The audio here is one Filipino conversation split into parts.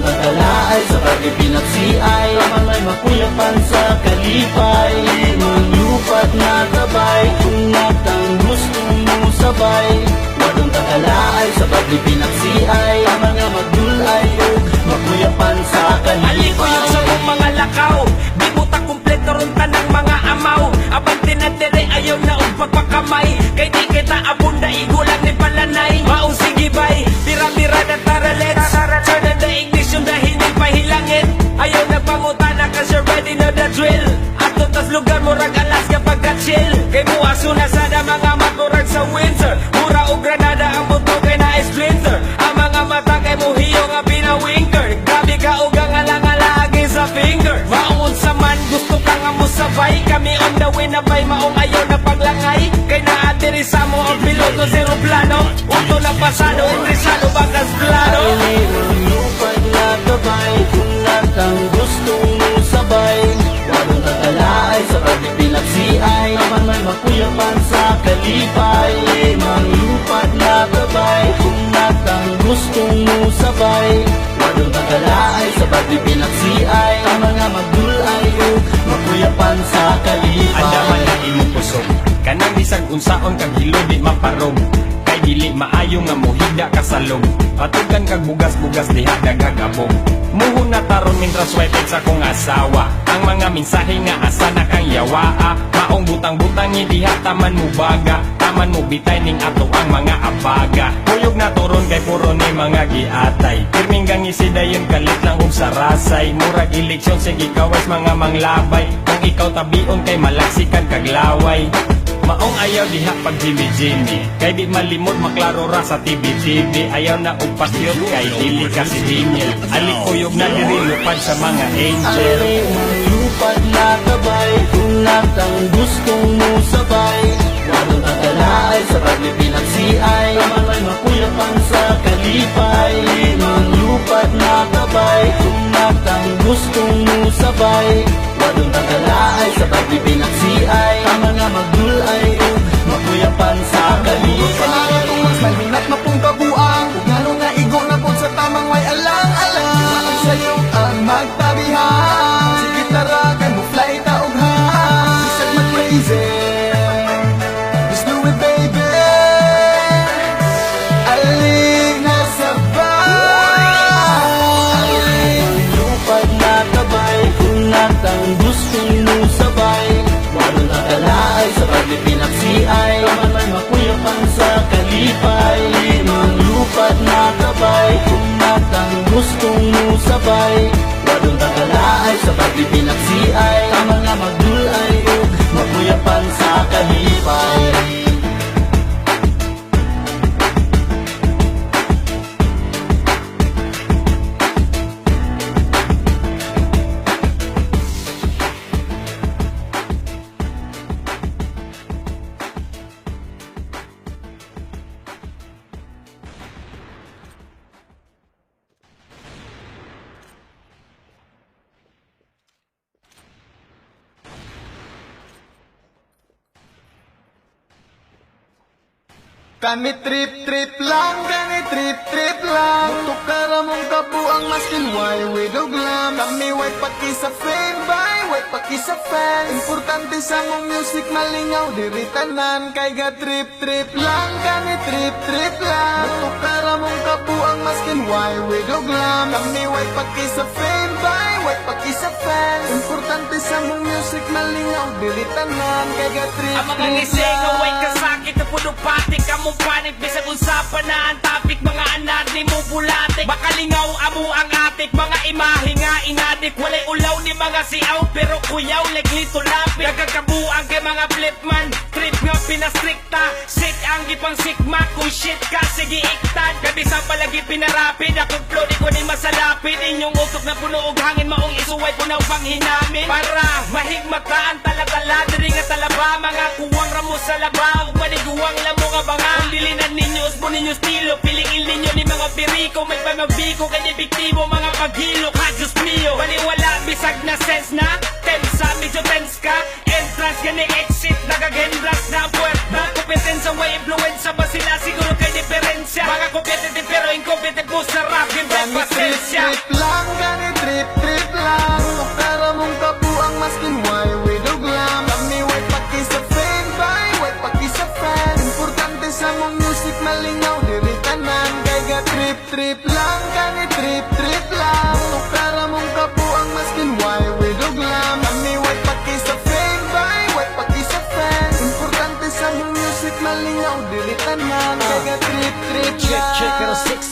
Wadong tagalaay sa pagpipinaksiay, Taman may makuyapan sa kalipay, Manglupad na gabay, kung natang gusto mo sabay. Wadong tagalaay sa pagpipinaksiay, Taman nga magdulay o makuyapan sa kalipay. Alikuyog sa mong mga lakaw, di mo ta kumpleto ron tanang mga amaw. Abante na dire ayaw na og pagpakamay, kay di kita abunda igulang ni palanay. Maong sige bay, bira-bira na taralet, turn on the ignition dahil hindi pahilangin. Ayaw na pangutana cause you're ready na the drill. Ato tas lugar mo rag Alaska pagka-chill, kay buwaso na sada mga maturag sa winter. Mura o granada ang buto kay na splinter, ang mga mata kay muhiyo nga pinawinker. Grabe ka o gangalang-alagi sa finger. Maungon sa man, gusto ka nga mo sabay, kami on the way na bay, maong ayaw na paglangay. Kay naatiri sa mo ang piloto zero plano, uto na pasado, interesado bagas plano. Lupad na gabay, kung natang gusto mo sabay. Wadong tagalaay sa pagpipinaksiay, Taman may makuyapan sa kalipay, Manglupad na gabay, kung natang gusto mo sabay. Wadong tagalaay sa pagpipinaksiay, Taman nga magdulay o makuyapan sa kalipay. Andaman na imong kusog, kanang bisag unsaon kag hilo di maparog. Kay dili maayo nga mohida ka sa loob, patugan kag bugas-bugas diha dagagabog. Muhon na taron mintras weteg sa kong asawa, ang mga mensahe nga asa na kang yawaa. Maong butang-butang diha taman mo baga, taman mo bitay ning ato ang mga abaga. Kuyog na turon kay puro ni mga giatay, pirming gang isidayon kalit lang og sarasay. Murag eleksyon sige kawas mga manglabay, kung ikaw tabion kay malaksikan kag laway. Maong ayaw diha pag Jimmy, kay di malimod maklaro ra sa TV. Ayaw na og pasyot kay dili ka si Daniel. Alikuyog na diri lupad sa mga angel. Manglupad na gabay, kung natang gusto mo sabay. Wadong tagalaay sa pagpipinaksiay, Taman may makuyapan sa kalipay, Manglupad na gabay, kung natang gusto mo sabay. Wadong tagalaay sa pagpipinaksiay, Taman nga magdulay o makuyapan sa kalipay. May minat na pong kabuang, kung ano nga igo na po sa tamang way alang-alang. Ang sayo ang magtabihan, sige tara kay mo fly taog ha. Bisag mag-crazy, let's do it baby. Aling na sabay. Lupad na gabay, kung natang gusto mo sabay. Wadong tagalaay sa pagpipinaksiay, Taman may makuyapan sa kalipay, Manglupad na gabay, kung natang gusto mo sabay. Wadong tagalaay sa pagpipinaksiay, Taman nga magdulay o makuyapan sa kalipay. Kani trip-trip lang, kani trip-trip lang. Tukara mong kabuang maskin why we do glam. Kami way paki sa fame, bye, way paki sa fans. Importante sa mong music malingaw, diri tanan. Kay ga trip-trip lang, kani trip-trip lang. Tukara mong kabuang maskin why we do glam. Kami way paki sa fame, bye, way paki sa fans. Importante sa mong music malingaw, diri tanan. Kay ga Ang mga trip-trip gising lang. away ka sakit na puno patik. Kamong panik bisag usapan na ang topic. Mga anad ni mo bulatik, bakalingaw amo ang atik. Mga imahe nga inadik, walay ulaw ni mga siaw, pero kuyaw like lito lapit. Nagkakabuang kay mga flipman, trip nga pinastrikta. Sick ang gipang sigma, kung shit ka sige iktan. Kabisa palagi pinarapid, akong flow di ko ni masalapid. Inyong utok na puno og hangin, maong isuway punaw pang hinamin. Para mahigmataan talatala, diri nga talaba. Mga kuwang ramo sa laba, ug maniguwang lamo nga banga. Ang bilinan ninyo, usbo ninyo stilo, piliin ninyo ni mga piriko. May pamabiko, kay epektibo mga paghilo. Ha, Diyos mio, baliwala, bisag na sense na tensa, medyo tense ka. Entrance, gani exit, nagagendras na ang puerta. Kompetensya, way influensya ba sila? Siguro kay diferensya. Mga competitive pero incompetent po sa rap, yung pasensya. Trip lang,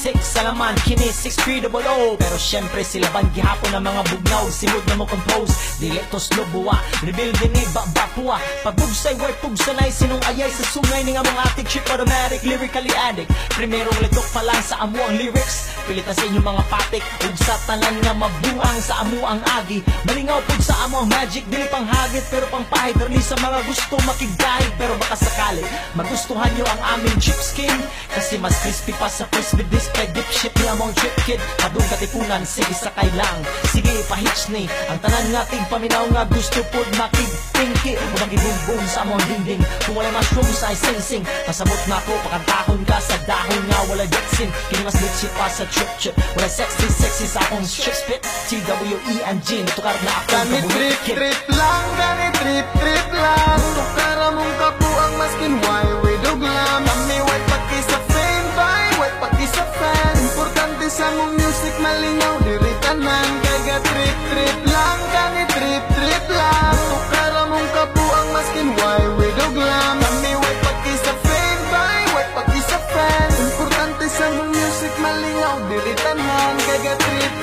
6 salaman, kini 6-3-0. Pero syempre sila ban gihapon ang mga bugnaw. Simod na mo compose, diletos lobuwa. Reveal din ni babapua. Pagbugsay, word pugsanay, sinong ayay sa sungay ni nga mong atik. Chip automatic, lyrically addict. Primerong litok pa lang sa amo ang lyrics. Pilitan sa inyong mga patik, ug sa tanan nga mabuang sa amo ang agi. Malingaw pud sa amo ang magic, dili pang hagit pero pang pahit. Release sa mga gusto makigdahig, pero baka sakali magustuhan nyo ang aming chip skin. Kasi mas crispy pa sa crispy display. Dipshit ni among chip kid, padung katipunan, sige sakay lang. Sige ipahits ni, ang tanan nga tigpaminaw nga gusto pud makigpingki. O magibungbong sa among dingding, kung wala mushrooms ay sing-sing. Pasabot na ko, pakantahon ka sa dahon nga wala jetsin. Kini mas legit pa sa trip-trip, wala sexy sa akong strip spit. TWENG, tukar na akong Kani kabulit kid. trip lang, kani trip lang. Tukara mong kabuang maskin why we duglam. Kami way paki sa fame by, way paki sa fan. Importante sa mong music malingaw, diri tanan. Kaya trip lang, kani trip lang. Tukara mong kabuang maskin why we duglam. Kami way paki sa fame by, way paki sa fan. Importante sa mong music malingaw, diri tanan. Kaya trip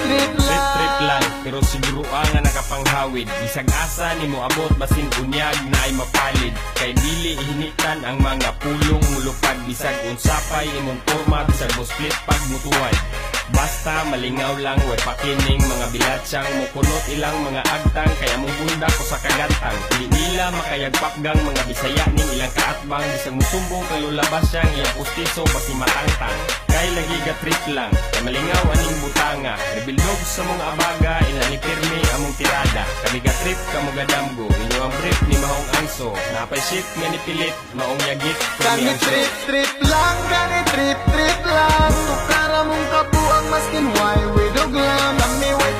lang. Trip lang, pero siguro nga nakapanghawid. Bisag asa ni mo abot, basin unyag na ay mapalid. Kay dili hinitan ang mga pulong mulupad. Bisag unsapay imong forma, bisag mo split pag mutuwad. Basta malingaw lang, way pakining mga bilatsyang mukunot ilang mga agtang. Kaya mong bunda ko sa kagantang. Di nila makayagpakgang mga bisaya ning ilang kaatbang. Bisag musumbong kay lulabas siyang iyang pustiso basi matangtang. Kay lagi ga trip lang, kay malingaw aning butanga. Rebildog sa mga abaga, ilani pirmi among tirada. Kami ga trip kamo gadamgo, inyo ang brief ni mahong anso. Napay shit nga ni pilit, maong yagit Kani trip lang, kani trip lang. Tukara mong kabuang maskin why we duglam. Kami way